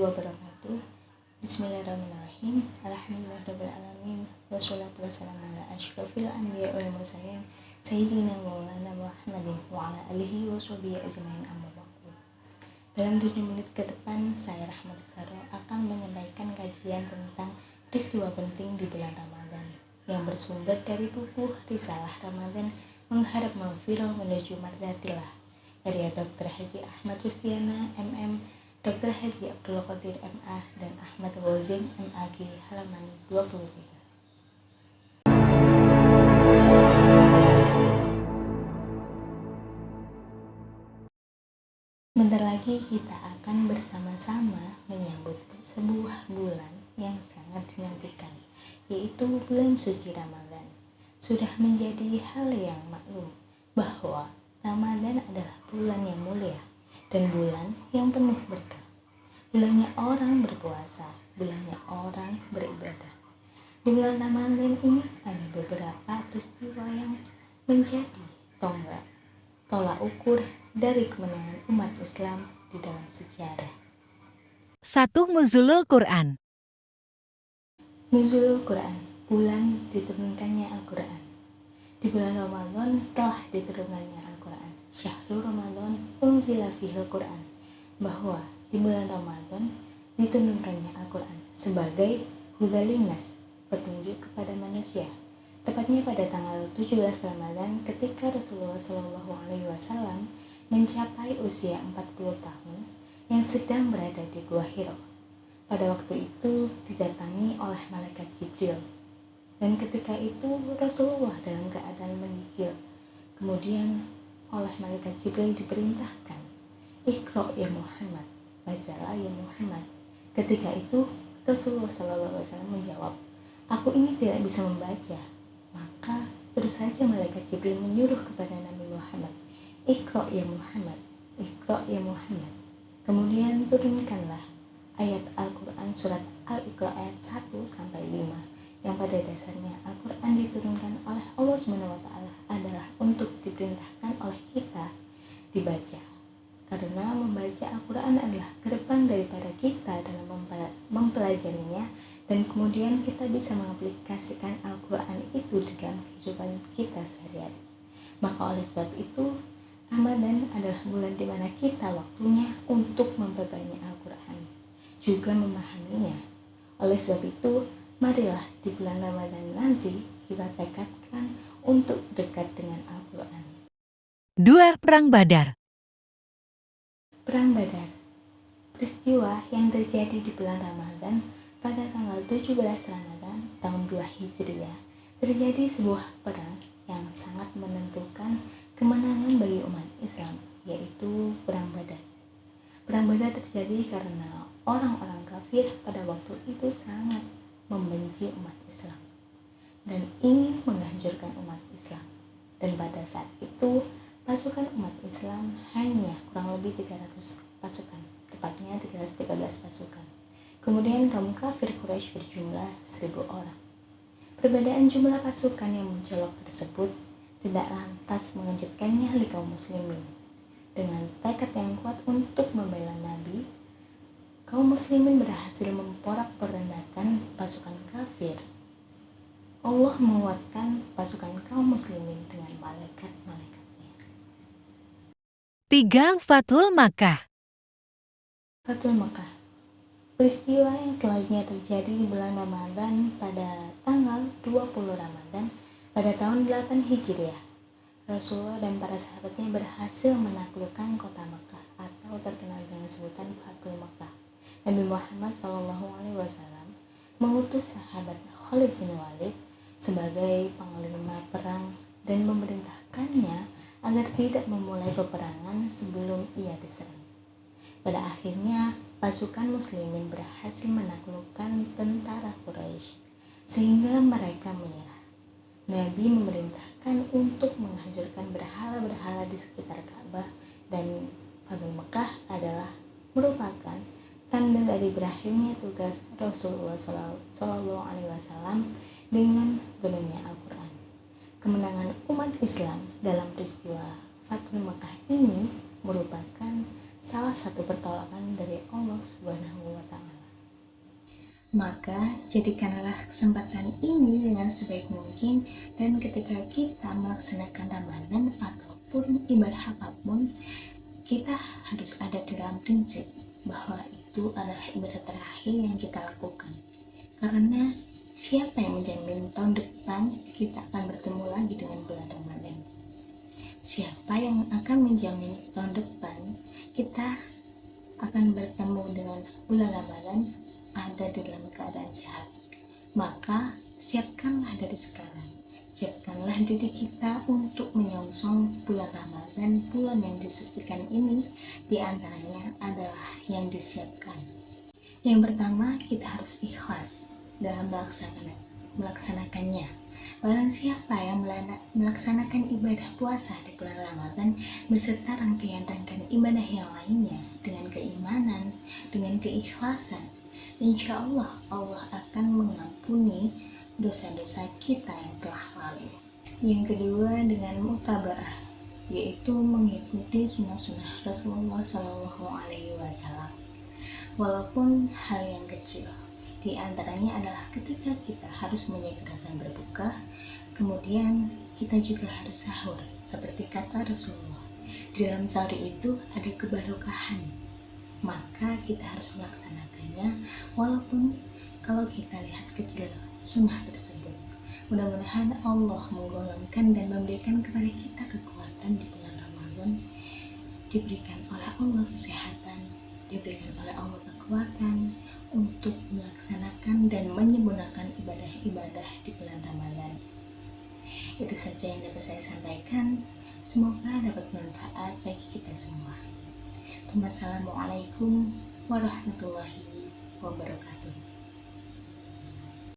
wabarakatuh. Bismillahirrahmanirrahim. Alhamdulillahirrahmanirrahim. Wassalatu wassalamu ala asyrafil anbiya wal mursalin Sayyidina Maulana Muhammadin wa ala alihi wa sahbihi ajmain amma ba'du. Dalam 7 menit ke depan, saya Rahmat Saro akan menyampaikan kajian tentang peristiwa penting di bulan Ramadan yang bersumber dari buku Risalah Ramadan Menghadap Maghfirah Menuju Mardatillah karya Dr. Haji Ahmad Rustiana MM, Dr. Haji Abdul Qadir MA, dan Ahmad Wazim MAG, halaman 23. Sebentar lagi kita akan bersama-sama menyambut sebuah bulan yang sangat dinantikan, yaitu bulan suci Ramadan. Sudah menjadi hal yang maklum bahwa Ramadan adalah bulan yang mulia dan bulan yang penuh berkah. Bulannya orang berpuasa, bulannya orang beribadah. Di bulan Ramadan ini ada beberapa peristiwa yang menjadi tolak ukur dari kemenangan umat Islam di dalam sejarah. 1. Nuzulul Quran. Nuzulul Quran, bulan diturunkannya Al-Quran. Di bulan Ramadan telah diturunkannya Al-Quran. Syahrul Ramadan unzila fihil Quran, bahwa di bulan Ramadan diturunkannya Al-Quran sebagai hudalinas, petunjuk kepada manusia. Tepatnya pada tanggal 17 Ramadan ketika Rasulullah SAW mencapai usia 40 tahun yang sedang berada di Gua Hira. Pada waktu itu didatangi oleh malaikat Jibril, dan ketika itu Rasulullah dalam keadaan menggigil. Kemudian oleh malaikat Jibril diperintahkan, "Iqra ya Muhammad, bacalah ya Muhammad." Ketika itu Rasulullah SAW menjawab, "Aku ini tidak bisa membaca." Maka terus saja malaikat Jibril menyuruh kepada Nabi Muhammad, "Iqra ya Muhammad, Iqra ya Muhammad." Kemudian turunkanlah ayat Al-Quran surat Al-Iqra ayat 1-5, yang pada dasarnya Al-Quran diturunkan oleh Allah SWT adalah untuk diperintahkan oleh kita dibaca. Karena membaca Al-Quran adalah gerbang daripada kita dalam mempelajarinya, dan kemudian kita bisa mengaplikasikan Al-Quran itu di dalam kehidupan kita sehari-hari. Maka oleh sebab itu, Ramadan adalah bulan di mana kita waktunya untuk memperbanyak Al-Quran, juga memahaminya. Oleh sebab itu, marilah di bulan Ramadan nanti kita tekadkan untuk dekat dengan Al-Quran. 2. Perang Badar. Perang Badar, peristiwa yang terjadi di bulan Ramadan pada tanggal 17 Ramadan tahun 2 Hijriah. Terjadi sebuah perang yang sangat menentukan kemenangan bagi umat Islam, yaitu Perang Badar. Perang Badar terjadi karena orang-orang kafir pada waktu itu sangat membenci umat Islam dan ingin menghancurkan umat Islam. Dan pada saat itu pasukan umat Islam hanya kurang lebih 300 pasukan, tepatnya 313 pasukan. Kemudian kaum kafir Quraisy berjumlah 1000 orang. Perbedaan jumlah pasukan yang mencolok tersebut tidak lantas mengejutkan nyali kaum muslimin. Dengan tekad yang kuat untuk membela Nabi, kaum muslimin berhasil memporak-porandakan pasukan kafir. Allah menguatkan pasukan kaum muslimin dengan malaikat-malaikatnya. 3. Fathul Makkah. Fathul Makkah, peristiwa yang selanjutnya terjadi di bulan Ramadan pada tanggal 20 Ramadan pada tahun 8 Hijriah. Rasulullah dan para sahabatnya berhasil menaklukkan kota Makkah atau terkenal dengan sebutan Fathul Makkah. Nabi Muhammad SAW mengutus sahabat Khalid bin Walid sebagai panglima perang dan memerintahkannya agar tidak memulai peperangan sebelum ia diserang. Pada akhirnya, pasukan muslimin berhasil menaklukkan tentara Quraisy sehingga mereka menyerah. Nabi memerintahkan untuk menghancurkan berhala-berhala di sekitar Ka'bah, dan Fathul Makkah adalah merupakan tanda dari berakhirnya tugas Rasulullah SAW dengan turunnya Al-Quran. Kemenangan umat Islam dalam peristiwa Fathul Makkah ini merupakan salah satu pertolongan dari Allah Subhanahu wa Ta'ala. Maka jadikanlah kesempatan ini dengan sebaik mungkin, dan ketika kita melaksanakan Ramadan ataupun ibadah apapun, kita harus ada dalam prinsip bahwa itu adalah ibadah terakhir yang kita lakukan. Karena siapa yang menjamin tahun depan kita akan bertemu lagi dengan bulan Ramadan? Siapa yang akan menjamin tahun depan kita akan bertemu dengan bulan Ramadan ada di dalam keadaan sehat? Maka siapkanlah dari sekarang, siapkanlah diri kita untuk menyongsong bulan Ramadan, bulan yang disucikan ini. Di antaranya adalah yang disiapkan. Yang pertama, kita harus ikhlas dalam melaksanakannya. Barang siapa yang melaksanakan ibadah puasa di bulan Ramadan beserta rangkaian-rangkaian ibadah yang lainnya dengan keimanan, dengan keikhlasan, insya Allah Allah akan mengampuni dosa-dosa kita yang telah lalu. Yang kedua, dengan mutaba'ah, yaitu mengikuti sunnah-sunnah Rasulullah SAW. Walaupun hal yang kecil, di antaranya adalah ketika kita harus menyegerakan berbuka, kemudian kita juga harus sahur. Seperti kata Rasulullah, di dalam sahur itu ada keberkahan, maka kita harus melaksanakannya walaupun kalau kita lihat kecil sunnah tersebut. Mudah-mudahan Allah menggolongkan dan memberikan kepada kita kekuatan di bulan Ramadan, diberikan oleh Allah kesehatan, diberikan oleh Allah kekuatan untuk melaksanakan dan menyempurnakan ibadah-ibadah di bulan Ramadan. Itu saja yang dapat saya sampaikan. Semoga dapat bermanfaat bagi kita semua. Wassalamualaikum warahmatullahi wabarakatuh.